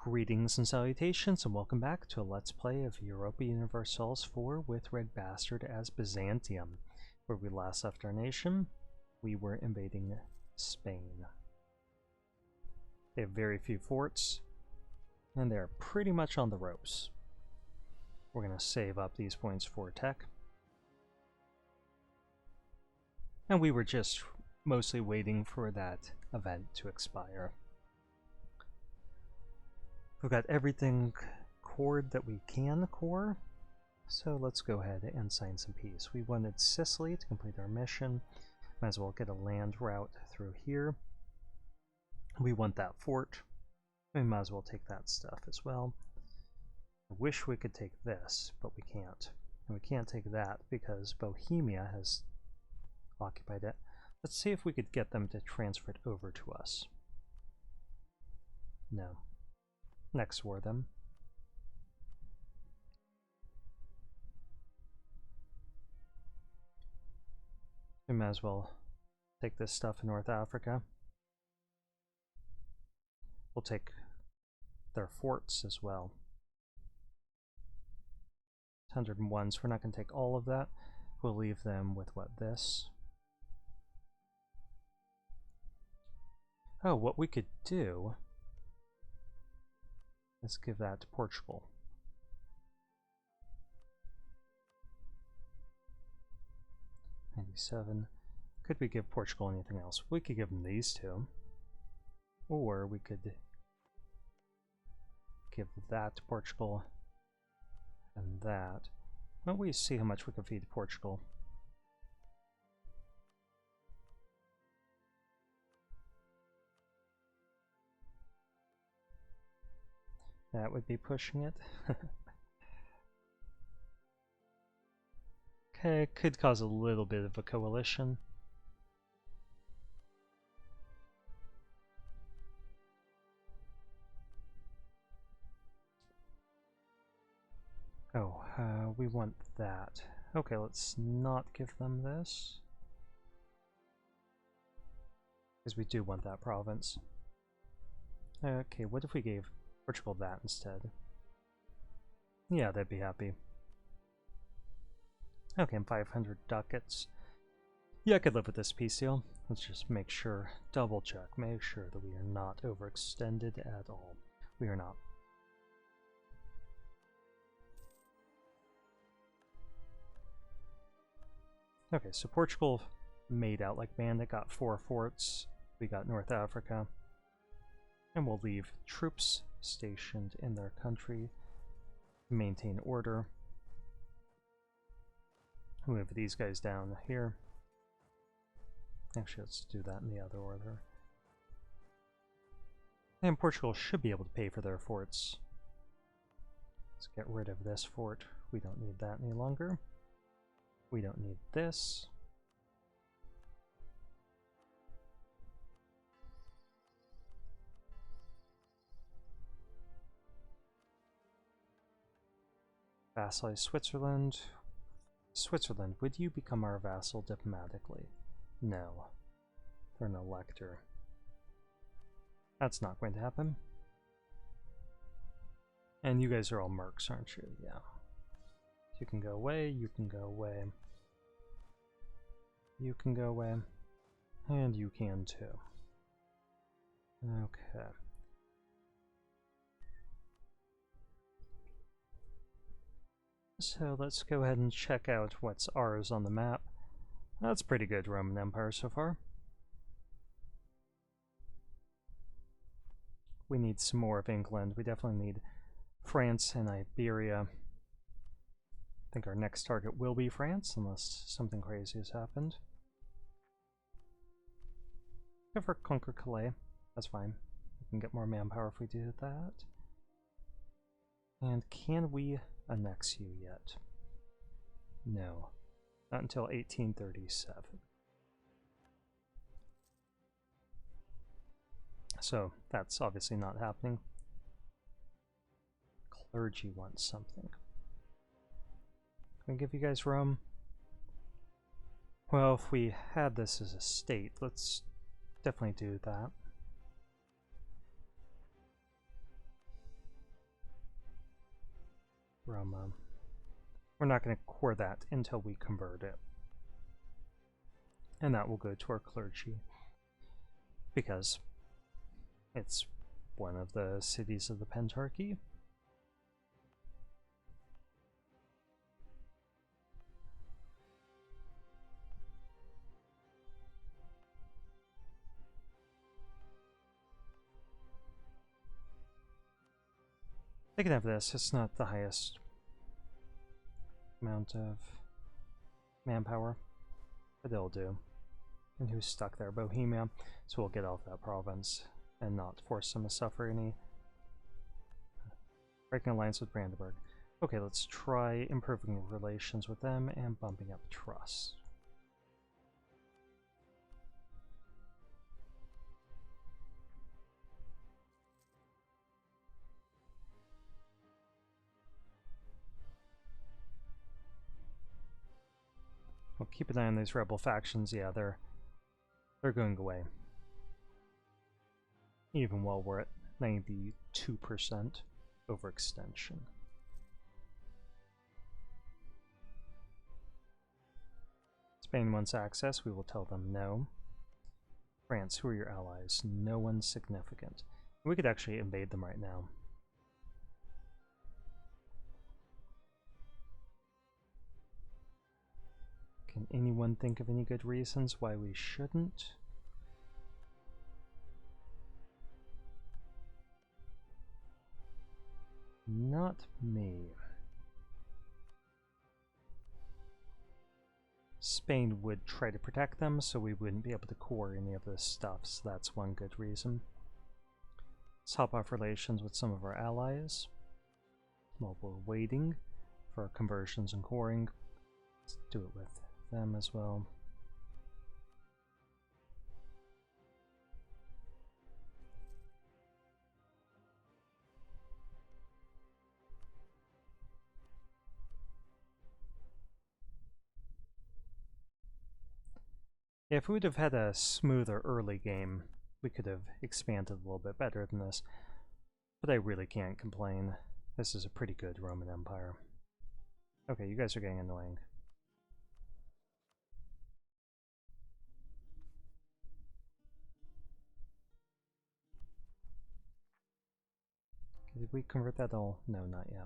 Greetings and salutations, and welcome back to a Let's Play of Europa Universalis 4 with RedBstrd as Byzantium. Where we last left our nation, we were invading Spain. They have very few forts, and they're pretty much on the ropes. We're going to save up these points for tech. And we were just mostly waiting for that event to expire. We've got everything cored that we can core, so let's go ahead and sign some peace. We wanted Sicily to complete our mission. Might as well get a land route through here. We want that fort. We might as well take that stuff as well. I wish we could take this, but we can't. And we can't take that because Bohemia has occupied it. Let's see if we could get them to transfer it over to us. No. Next war them. We might as well take this stuff in North Africa. We'll take their forts as well. 101, so we're not going to take all of that. We'll leave them with what, this? Oh, what we could do, let's give that to Portugal. '97. Could we give Portugal anything else? We could give them these two. Or we could give that to Portugal and that. Why don't we see how much we can feed Portugal? That would be pushing it. Okay, could cause a little bit of a coalition. Oh, we want that. Okay, let's not give them this. Because we do want that province. Okay, what if we gave Portugal that instead? Yeah, they'd be happy. Okay, and 500 ducats. Yeah, I could live with this peace deal. Let's just make sure, double check, make sure that we are not overextended at all. We are not. Okay, so Portugal made out like bandit, got 4 forts. We got North Africa. And we'll leave troops stationed in their country to maintain order. Move these guys down here. Actually, let's do that in the other order. And Portugal should be able to pay for their forts. Let's get rid of this fort. We don't need that any longer. We don't need this. Vassalize Switzerland. Switzerland, would you become our vassal diplomatically? No. They're an elector. That's not going to happen. And you guys are all mercs, aren't you? Yeah. You can go away, you can go away. You can go away. And you can too. Okay. So let's go ahead and check out what's ours on the map. That's pretty good, Roman Empire so far. We need some more of England. We definitely need France and Iberia. I think our next target will be France, unless something crazy has happened. If we conquer Calais, that's fine. We can get more manpower if we do that. And can we annex you yet? No. Not until 1837. So, that's obviously not happening. Clergy wants something. Can I give you guys Rome? Well, if we had this as a state, let's definitely do that. Roma. We're not going to core that until we convert it. And that will go to our clergy, because it's one of the cities of the Pentarchy. They can have this. It's not the highest amount of manpower, but it'll do. And who's stuck there? Bohemia. So we'll get off that province and not force them to suffer any. Breaking alliance with Brandenburg. Okay, let's try improving relations with them and bumping up trust. We'll keep an eye on these rebel factions. Yeah, they're going away. Even while we're at 92% overextension. Spain wants access. We will tell them no. France, who are your allies? No one significant. We could actually invade them right now. Can anyone think of any good reasons why we shouldn't? Not me. Spain would try to protect them, so we wouldn't be able to core any of this stuff, so that's one good reason. Let's top off relations with some of our allies while we're waiting for our conversions and coring. Let's do it with them as well. If we would have had a smoother early game, we could have expanded a little bit better than this. But I really can't complain. This is a pretty good Roman Empire. Okay, you guys are getting annoying. Did we convert that all? No, not yet.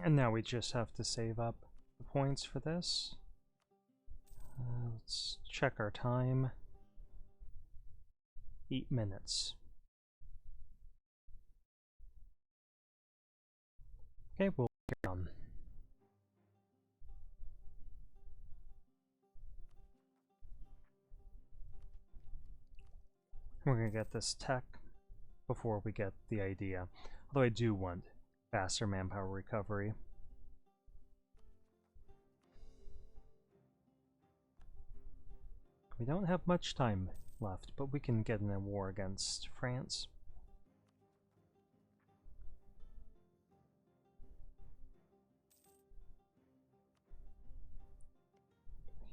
And now we just have to save up the points for this. Let's check our time. 8 minutes. Okay, we'll carry on. We're going to get this tech before we get the idea. Although I do want faster manpower recovery. We don't have much time left, but we can get in a war against France.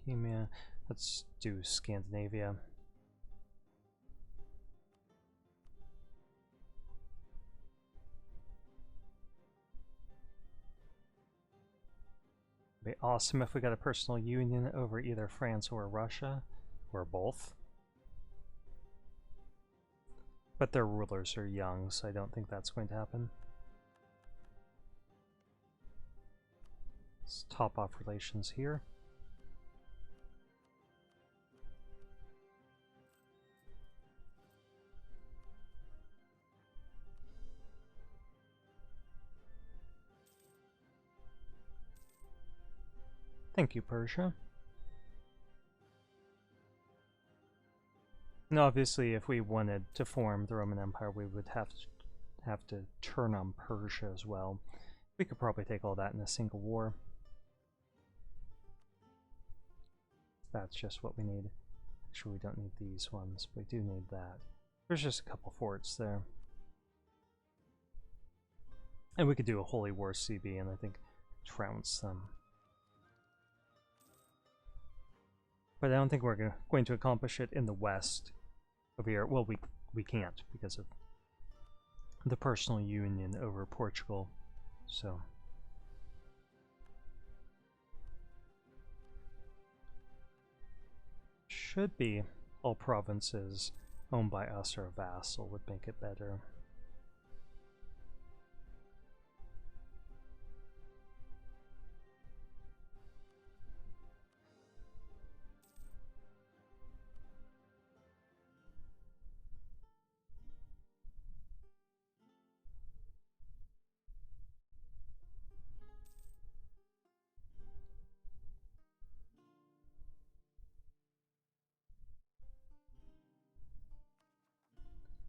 Bohemia. Let's do Scandinavia. It'd be awesome if we got a personal union over either France or Russia, or both. But their rulers are young, so I don't think that's going to happen. Let's top off relations here. Thank you, Persia. And obviously, if we wanted to form the Roman Empire, we would have to turn on Persia as well. We could probably take all that in a single war. That's just what we need. Actually, we don't need these ones, but we do need that. There's just a couple forts there. And we could do a Holy War CB and I think trounce them. But I don't think we're going to accomplish it in the west over here. Well, we can't because of the personal union over Portugal. So should be all provinces owned by us or a vassal would make it better.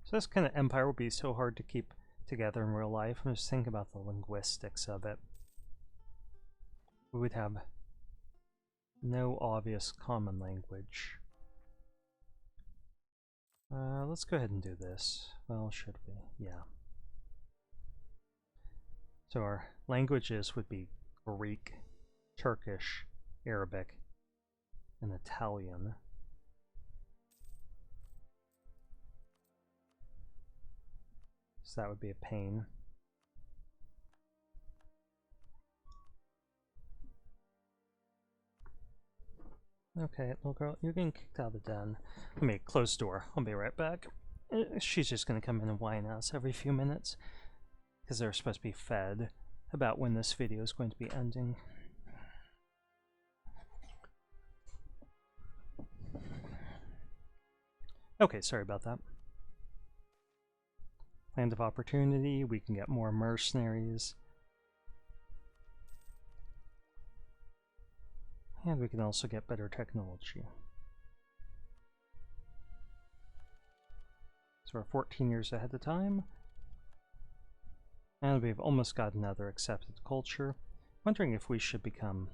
So this kind of empire will be so hard to keep together in real life. I'm just thinking about the linguistics of it. We would have no obvious common language. Let's go ahead and do this. Well, should we? Yeah. So our languages would be Greek, Turkish, Arabic, and Italian. So that would be a pain. Okay, little girl, you're getting kicked out of the den. Let me close the door. I'll be right back. She's just going to come in and whine at us every few minutes because they're supposed to be fed about when this video is going to be ending. Okay, sorry about that. Land of opportunity, we can get more mercenaries. And we can also get better technology. So we're 14 years ahead of time. And we've almost got another accepted culture. Wondering if we should become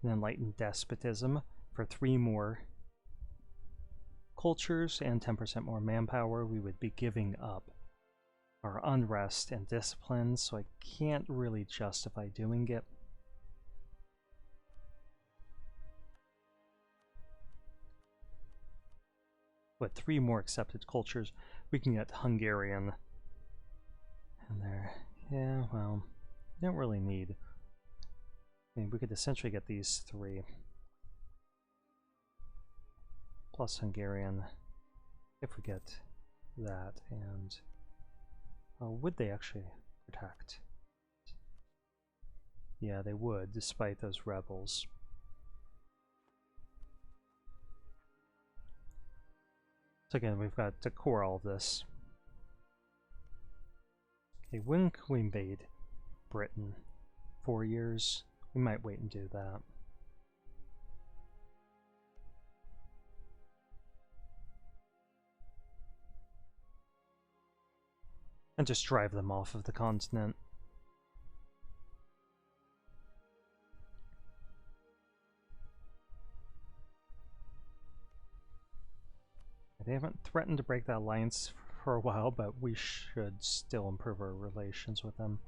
an enlightened despotism for 3 more cultures and 10% more manpower. We would be giving up our unrest and discipline, so I can't really justify doing it. But 3 more accepted cultures, we can get Hungarian in there. Yeah, well, we don't really need. I mean, we could essentially get these 3. Plus Hungarian, if we get that, and would they actually protect? Yeah, they would, despite those rebels. So again, we've got to core all of this. Okay, when can we invade Britain? 4 years? We might wait and do that. And just drive them off of the continent. They haven't threatened to break that alliance for a while, but we should still improve our relations with them.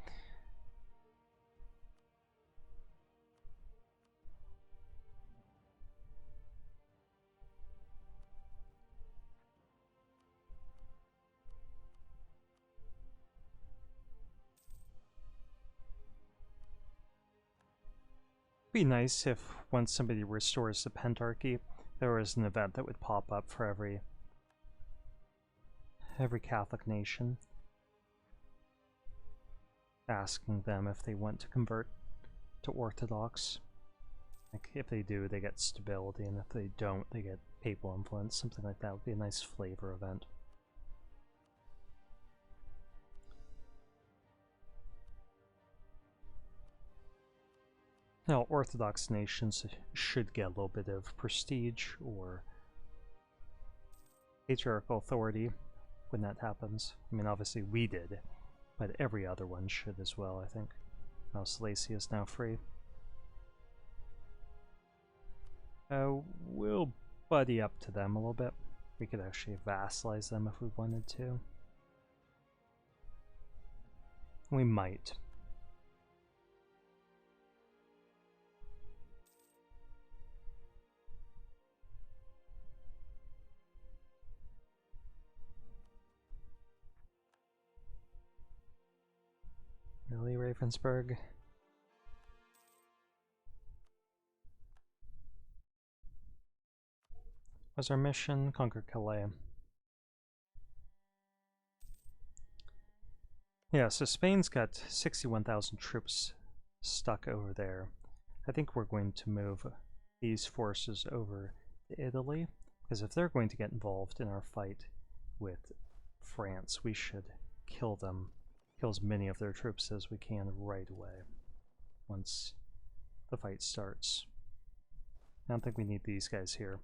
It'd be nice if once somebody restores the Pentarchy, there was an event that would pop up for every Catholic nation, asking them if they want to convert to Orthodox. Like, if they do, they get stability, and if they don't, they get papal influence. Something like that would be a nice flavor event. Now, Orthodox nations should get a little bit of prestige or patriarchal authority when that happens. I mean, obviously we did, but every other one should as well, I think. Now Silesia is now free. We'll buddy up to them a little bit. We could actually vassalize them if we wanted to. We might. Really, Ravensburg? What's our mission? Conquer Calais. Yeah, so Spain's got 61,000 troops stuck over there. I think we're going to move these forces over to Italy, because if they're going to get involved in our fight with France, we should kill them, kill as many of their troops as we can right away, once the fight starts. I don't think we need these guys here.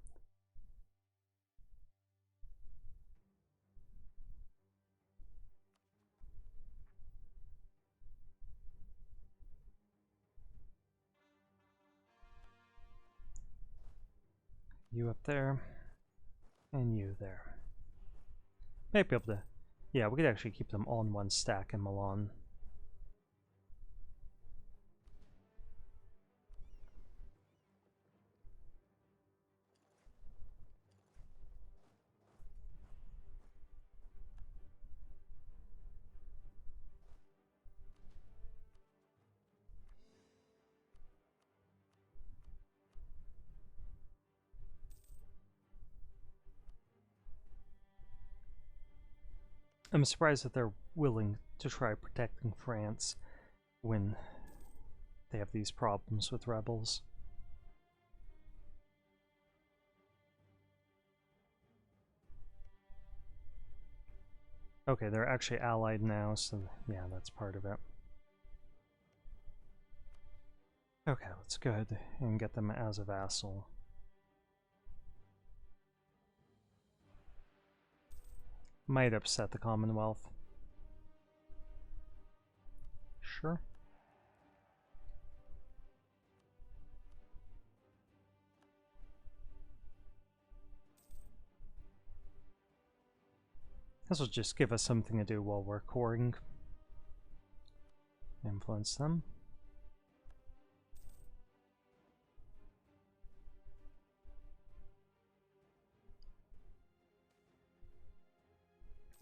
You up there, and you there. Might be able to, yeah, we could actually keep them all in one stack in Milan. I'm surprised that they're willing to try protecting France when they have these problems with rebels. Okay, they're actually allied now, so yeah, that's part of it. Okay, let's go ahead and get them as a vassal. Might upset the Commonwealth. Sure. This will just give us something to do while we're coring. Influence them.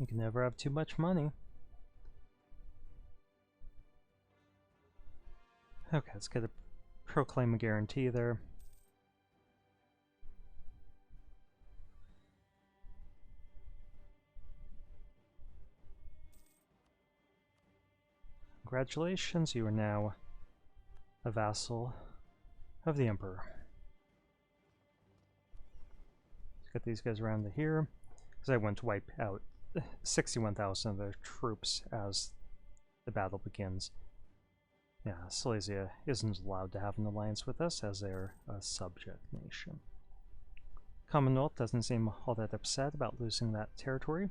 You can never have too much money. Okay, let's get a proclaim a guarantee there. Congratulations, you are now a vassal of the Emperor. Let's get these guys around to here, because I want to wipe out 61,000 of their troops as the battle begins. Yeah, Silesia isn't allowed to have an alliance with us as they're a subject nation. Commonwealth doesn't seem all that upset about losing that territory,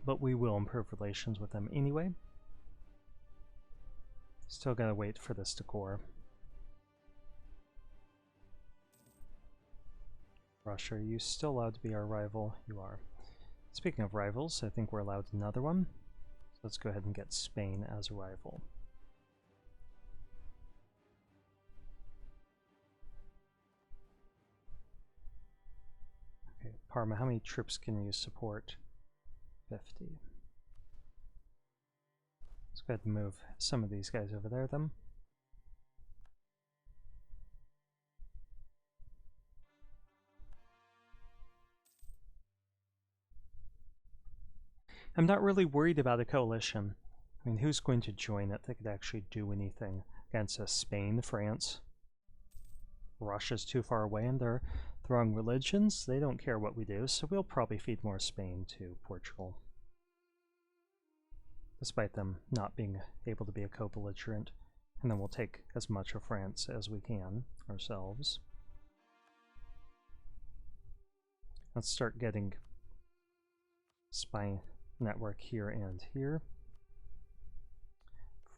but we will improve relations with them anyway. Still gotta wait for this to core. Russia, are you still allowed to be our rival? You are. Speaking of rivals, I think we're allowed another one. So let's go ahead and get Spain as a rival. Okay, Parma, how many troops can you support? 50. Let's go ahead and move some of these guys over there then. I'm not really worried about a coalition. I mean, who's going to join it that could actually do anything against us? Spain, France? Russia's too far away and they're the wrong religions. They don't care what we do, so we'll probably feed more Spain to Portugal. Despite them not being able to be a co-belligerent. And then we'll take as much of France as we can ourselves. Let's start getting spy network here and here.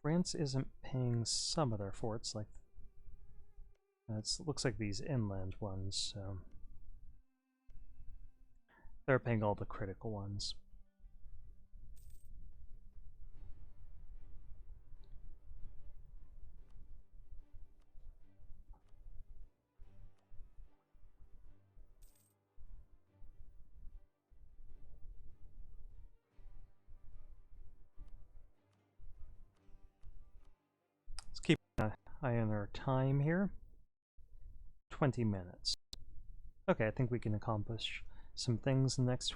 France isn't paying some of their forts, like It looks like these inland ones, so they're paying all the critical ones. Let's keep an eye on our time here. 20 minutes. Okay, I think we can accomplish some things in the next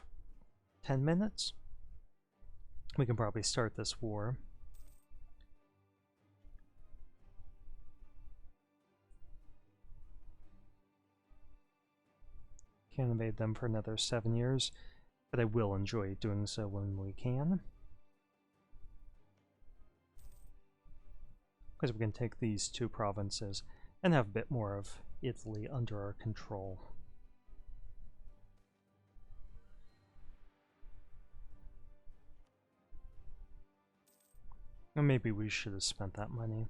10 minutes. We can probably start this war. Can't invade them for another 7 years, but I will enjoy doing so when we can. Because we can take these two provinces and have a bit more of Italy under our control. Or maybe we should have spent that money.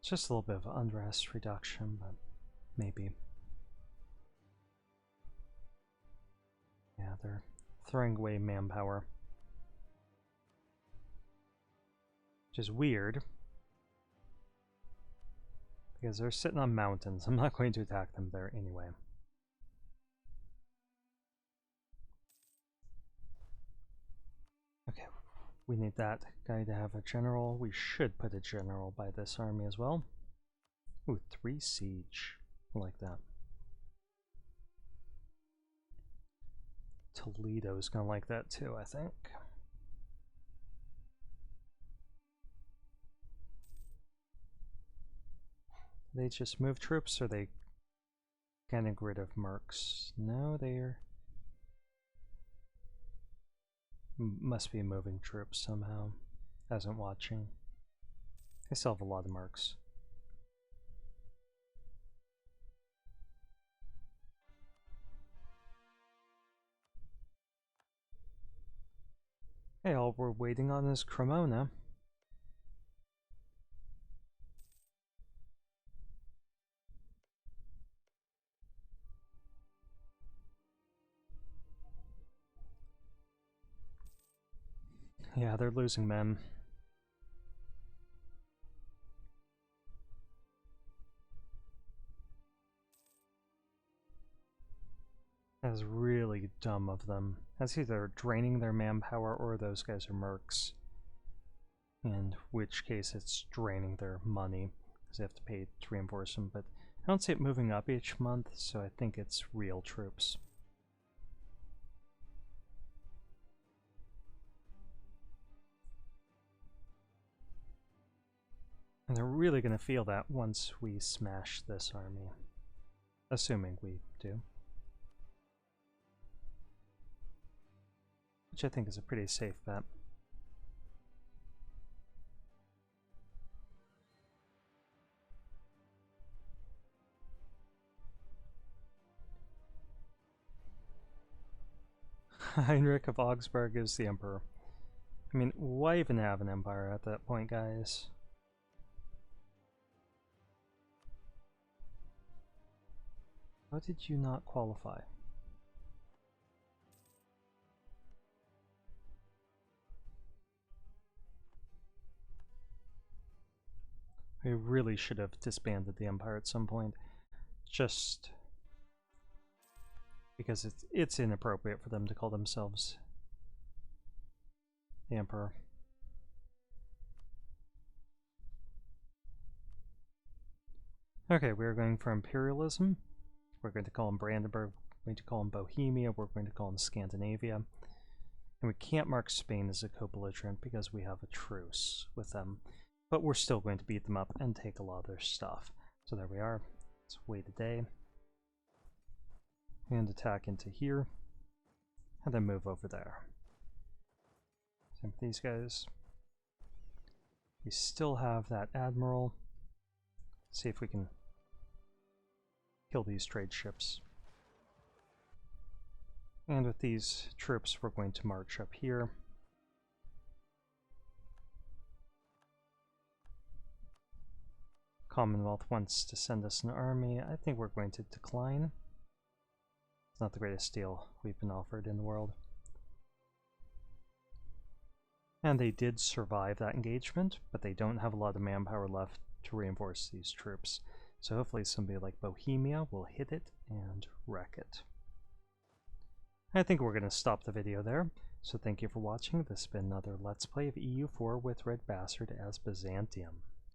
It's just a little bit of unrest reduction, but maybe. Yeah, they're throwing away manpower. Which is weird, because they're sitting on mountains. I'm not going to attack them there anyway. Okay, we need that guy to have a general. We should put a general by this army as well. Ooh, 3 siege. I like that. Toledo's gonna like that too, I think. They just move troops, or they getting rid of mercs? No, they're must be moving troops somehow. Isn't watching. They still have a lot of mercs. Hey, all we're waiting on is Cremona. Yeah, they're losing men. That's really dumb of them. That's either draining their manpower or those guys are mercs. In which case it's draining their money, because they have to pay to reinforce them, but I don't see it moving up each month, so I think it's real troops. And they're really going to feel that once we smash this army. Assuming we do. Which I think is a pretty safe bet. Heinrich of Augsburg is the emperor. I mean, why even have an empire at that point, guys? How did you not qualify? We really should have disbanded the empire at some point. Just because it's inappropriate for them to call themselves the emperor. Okay, we're going for imperialism. We're going to call them Brandenburg, we're going to call them Bohemia, we're going to call them Scandinavia. And we can't mark Spain as a co-belligerent because we have a truce with them. But we're still going to beat them up and take a lot of their stuff. So there we are. Let's wait a day. And attack into here. And then move over there. Same with these guys. We still have that admiral. Let's see if we can kill these trade ships. And with these troops, we're going to march up here. Commonwealth wants to send us an army. I think we're going to decline. It's not the greatest deal we've been offered in the world. And they did survive that engagement, but they don't have a lot of manpower left to reinforce these troops. So hopefully somebody like Bohemia will hit it and wreck it. I think we're going to stop the video there. So thank you for watching. This has been another Let's Play of EU4 with RedBstrd as Byzantium.